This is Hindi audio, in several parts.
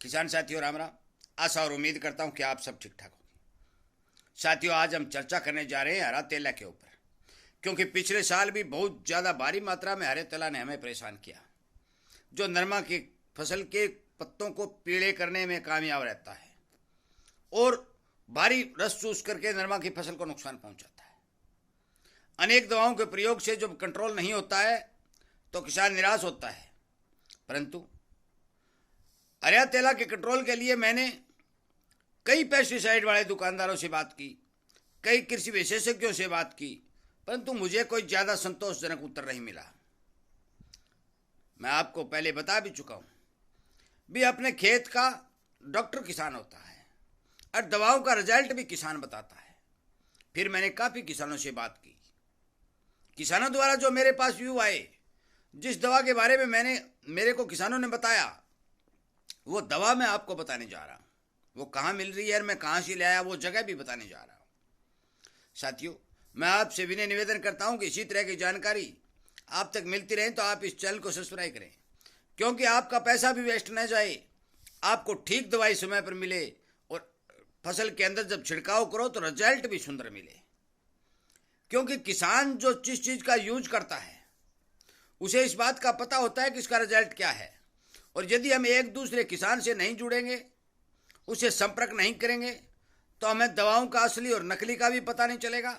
किसान साथियों राम राम। आशा और उम्मीद करता हूं कि आप सब ठीक ठाक होंगे। साथियों आज हम चर्चा करने जा रहे हैं हरा तेला के ऊपर, क्योंकि पिछले साल भी बहुत ज़्यादा भारी मात्रा में हरे तेला ने हमें परेशान किया, जो नरमा की फसल के पत्तों को पीले करने में कामयाब रहता है और भारी रस चूस करके नरमा की फसल को नुकसान पहुंचाता है। अनेक दवाओं के प्रयोग से जब कंट्रोल नहीं होता है तो किसान निराश होता है, परंतु हरा तेला के कंट्रोल के लिए मैंने कई पेस्टिसाइड वाले दुकानदारों से बात की, कई कृषि विशेषज्ञों से बात की, परंतु मुझे कोई ज़्यादा संतोषजनक उत्तर नहीं मिला। मैं आपको पहले बता भी चुका हूँ, भी अपने खेत का डॉक्टर किसान होता है और दवाओं का रिजल्ट भी किसान बताता है। फिर मैंने काफ़ी किसानों से बात की। किसानों द्वारा जो मेरे पास व्यू आए, जिस दवा के बारे में मेरे को किसानों ने बताया, वो दवा मैं आपको बताने जा रहा हूँ। वो कहाँ मिल रही है और मैं कहाँ से ले आया, वो जगह भी बताने जा रहा हूँ। साथियों, मैं आपसे विनय निवेदन करता हूँ कि इसी तरह की जानकारी आप तक मिलती रहे तो आप इस चैनल को सब्सक्राइब करें, क्योंकि आपका पैसा भी वेस्ट न जाए, आपको ठीक दवाई समय पर मिले और फसल के अंदर जब छिड़काव करो तो रिजल्ट भी सुंदर मिले। क्योंकि किसान जो जिस चीज़ का यूज करता है उसे इस बात का पता होता है कि इसका रिजल्ट क्या है, और यदि हम एक दूसरे किसान से नहीं जुड़ेंगे, उससे संपर्क नहीं करेंगे, तो हमें दवाओं का असली और नकली का भी पता नहीं चलेगा।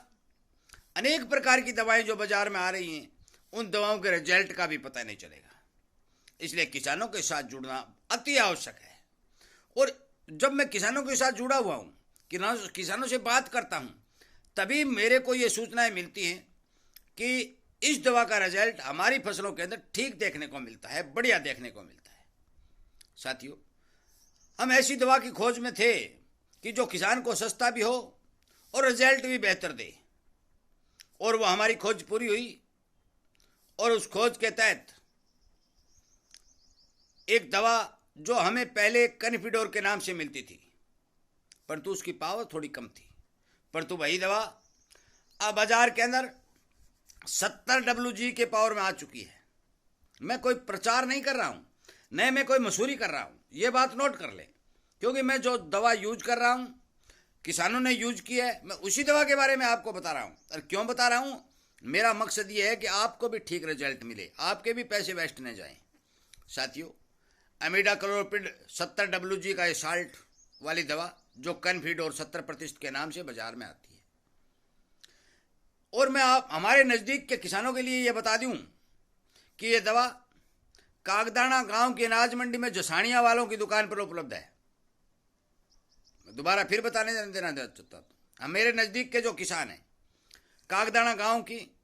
अनेक प्रकार की दवाएं जो बाजार में आ रही हैं, उन दवाओं के रिजल्ट का भी पता नहीं चलेगा। इसलिए किसानों के साथ जुड़ना अति आवश्यक है। और जब मैं किसानों के साथ जुड़ा हुआ हूँ, किसानों से बात करता हूँ, तभी मेरे को ये सूचनाएं मिलती हैं कि इस दवा का रिजल्ट हमारी फसलों के अंदर ठीक देखने को मिलता है, बढ़िया देखने को मिलता है। साथियों, हम ऐसी दवा की खोज में थे कि जो किसान को सस्ता भी हो और रिजल्ट भी बेहतर दे, और वो हमारी खोज पूरी हुई। और उस खोज के तहत एक दवा जो हमें पहले कन्फिडोर के नाम से मिलती थी, परंतु उसकी पावर थोड़ी कम थी, परंतु वही दवा अब बाजार के अंदर 70 WG के पावर में आ चुकी है। मैं कोई प्रचार नहीं कर रहा हूँ, न मैं कोई मशहूरी कर रहा हूँ, ये बात नोट कर लें, क्योंकि मैं जो दवा यूज कर रहा हूँ, किसानों ने यूज की है, मैं उसी दवा के बारे में आपको बता रहा हूँ। और क्यों बता रहा हूँ? मेरा मकसद ये है कि आपको भी ठीक रिजल्ट मिले, आपके भी पैसे वेस्ट न जाएं। साथियों, इमिडाक्लोपिड 70 WG का ये साल्ट वाली दवा जो कन्फिडोर 70% के नाम से बाजार में आती है, और मैं हमारे नज़दीक के किसानों के लिए ये बता दूं कि ये दवा कागदाना गांव की अनाज मंडी में जसानिया वालों की दुकान पर उपलब्ध है। दोबारा फिर बताने देना चाहता हूँ, हम मेरे नज़दीक के जो किसान हैं, कागदाना गांव की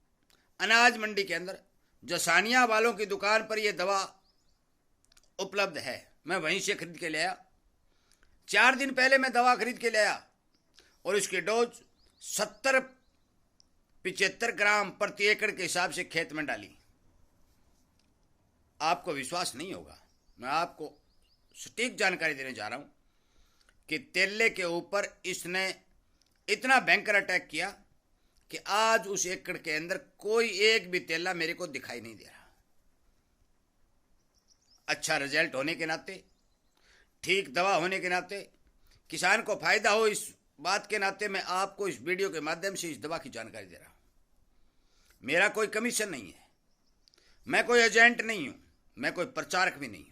अनाज मंडी के अंदर जसानिया वालों की दुकान पर यह दवा उपलब्ध है। मैं वहीं से खरीद के ले आया। 4 दिन पहले मैं दवा खरीद के ले आया और इसकी डोज 70-75 ग्राम प्रति एकड़ के हिसाब से खेत में डाली। आपको विश्वास नहीं होगा, मैं आपको सटीक जानकारी देने जा रहा हूं कि तेले के ऊपर इसने इतना भयंकर अटैक किया कि आज उस एकड़ के अंदर कोई एक भी तेला मेरे को दिखाई नहीं दे रहा। अच्छा रिजल्ट होने के नाते, ठीक दवा होने के नाते, किसान को फायदा हो इस बात के नाते मैं आपको इस वीडियो के माध्यम से इस दवा की जानकारी दे रहा हूं। मेरा कोई कमीशन नहीं है, मैं कोई एजेंट नहीं हूं, मैं कोई प्रचारक भी नहीं हूं,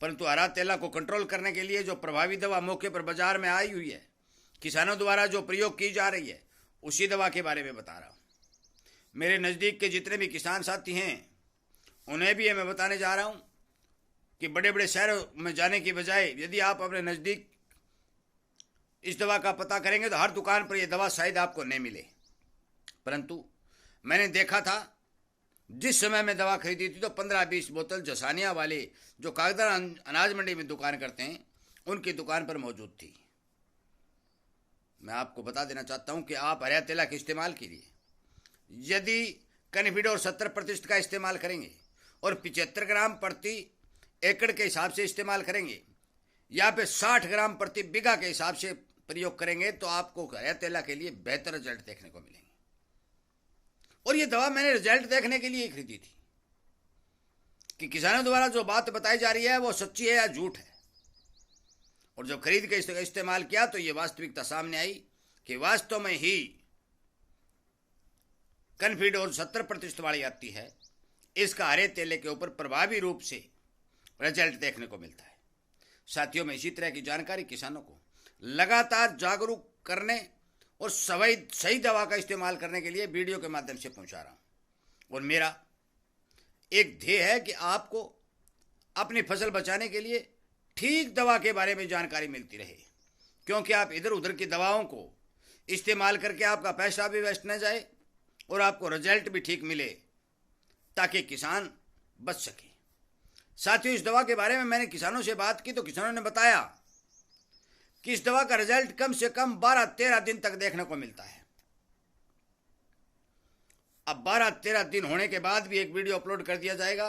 परंतु हरा तेला को कंट्रोल करने के लिए जो प्रभावी दवा मौके पर बाजार में आई हुई है, किसानों द्वारा जो प्रयोग की जा रही है, उसी दवा के बारे में बता रहा हूं। मेरे नज़दीक के जितने भी किसान साथी हैं, उन्हें भी मैं बताने जा रहा हूं कि बड़े बड़े शहरों में जाने की बजाय यदि आप अपने नज़दीक इस दवा का पता करेंगे तो हर दुकान पर यह दवा शायद आपको नहीं मिले। परंतु मैंने देखा था, जिस समय मैं दवा खरीदी थी तो 15-20 बोतल जसानिया वाले जो कागदाना अनाज मंडी में दुकान करते हैं, उनकी दुकान पर मौजूद थी। मैं आपको बता देना चाहता हूं कि आप हरा तेला के इस्तेमाल कीजिए। यदि कन्फिडोर 70% का इस्तेमाल करेंगे और 75 ग्राम प्रति एकड़ के हिसाब से इस्तेमाल करेंगे, या फिर 60 ग्राम प्रति बीघा के हिसाब से प्रयोग करेंगे, तो आपको हरा तेला के लिए बेहतर रिजल्ट देखने को मिलेंगे। और ये दवा मैंने रिजल्ट देखने के लिए खरीदी थी कि किसानों द्वारा जो बात बताई जा रही है वो सच्ची है या झूठ है। और जब खरीद के इसका इस्तेमाल किया तो ये वास्तविकता सामने आई कि वास्तव में ही कॉन्फिडोज 70% वाली आती है। इसका हरे तेले के ऊपर प्रभावी रूप से रिजल्ट देखने को मिलता है। साथियों, में इसी तरह की जानकारी किसानों को लगातार जागरूक करने और सही दवा का इस्तेमाल करने के लिए वीडियो के माध्यम से पहुंचा रहा हूं। और मेरा एक ध्येय है कि आपको अपनी फसल बचाने के लिए ठीक दवा के बारे में जानकारी मिलती रहे, क्योंकि आप इधर उधर की दवाओं को इस्तेमाल करके आपका पैसा भी वेस्ट न जाए और आपको रिजल्ट भी ठीक मिले, ताकि किसान बच सके। साथियों, इस दवा के बारे में मैंने किसानों से बात की तो किसानों ने बताया कि इस दवा का रिजल्ट कम से कम 12-13 दिन तक देखने को मिलता है। अब 12-13 दिन होने के बाद भी एक वीडियो अपलोड कर दिया जाएगा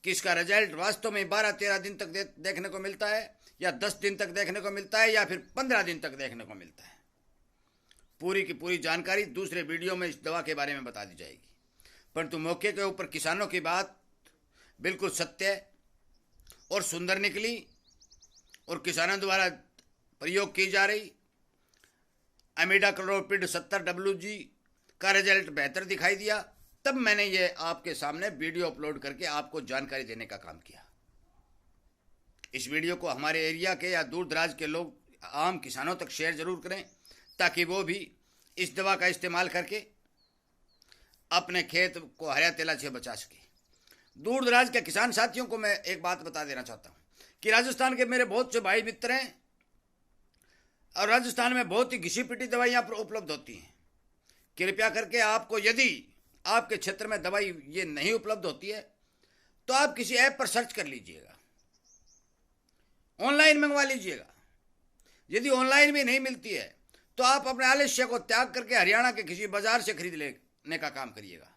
कि इसका रिजल्ट वास्तव में 12-13 दिन तक देखने को मिलता है, या 10 दिन तक देखने को मिलता है, या फिर 15 दिन तक देखने को मिलता है। पूरी की पूरी जानकारी दूसरे वीडियो में इस दवा के बारे में बता दी जाएगी। परंतु मौके के ऊपर किसानों की बात बिल्कुल सत्य और सुंदर निकली और किसानों द्वारा प्रयोग की जा रही इमिडाक्लोप्रिड 70WG का रिजल्ट बेहतर दिखाई दिया। तब मैंने ये आपके सामने वीडियो अपलोड करके आपको जानकारी देने का काम किया। इस वीडियो को हमारे एरिया के या दूर दराज के लोग, आम किसानों तक शेयर जरूर करें, ताकि वो भी इस दवा का इस्तेमाल करके अपने खेत को हरा तेला से बचा सके। दूर दराज के किसान साथियों को मैं एक बात बता देना चाहता हूँ कि राजस्थान के मेरे बहुत से भाई मित्र हैं और राजस्थान में बहुत ही घिसी पिटी दवाइयाँ उपलब्ध होती हैं। कृपया करके आपको, यदि आपके क्षेत्र में दवाई ये नहीं उपलब्ध होती है तो आप किसी ऐप पर सर्च कर लीजिएगा, ऑनलाइन मंगवा लीजिएगा। यदि ऑनलाइन भी नहीं मिलती है तो आप अपने आलस्य को त्याग करके हरियाणा के किसी बाजार से खरीद लेने का काम करिएगा,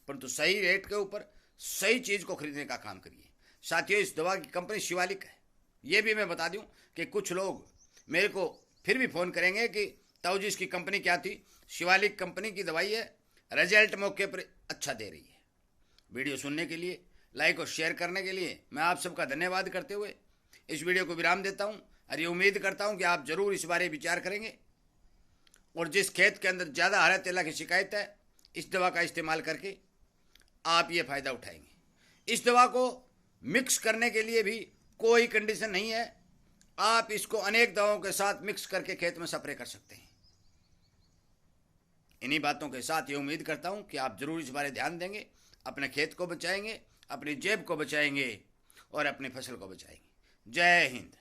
परंतु सही रेट के ऊपर सही चीज को खरीदने का काम करिए। साथियों, इस दवा की कंपनी शिवालिक है। ये भी मैं बता दूं कि कुछ लोग मेरे को फिर भी फोन करेंगे कि ताऊ जी इसकी कंपनी क्या थी। शिवालिक कंपनी की दवाई है, रिजल्ट मौके पर अच्छा दे रही है। वीडियो सुनने के लिए, लाइक और शेयर करने के लिए मैं आप सबका धन्यवाद करते हुए इस वीडियो को विराम देता हूं और ये उम्मीद करता हूं कि आप जरूर इस बारे विचार करेंगे और जिस खेत के अंदर ज़्यादा हरा तेला की शिकायत है, इस दवा का इस्तेमाल करके आप ये फ़ायदा उठाएंगे। इस दवा को मिक्स करने के लिए भी कोई कंडीशन नहीं है, आप इसको अनेक दवाओं के साथ मिक्स करके खेत में स्प्रे कर सकते हैं। इन्हीं बातों के साथ ये उम्मीद करता हूं कि आप जरूर इस बारे ध्यान देंगे, अपने खेत को बचाएंगे, अपनी जेब को बचाएंगे और अपनी फसल को बचाएंगे। जय हिंद।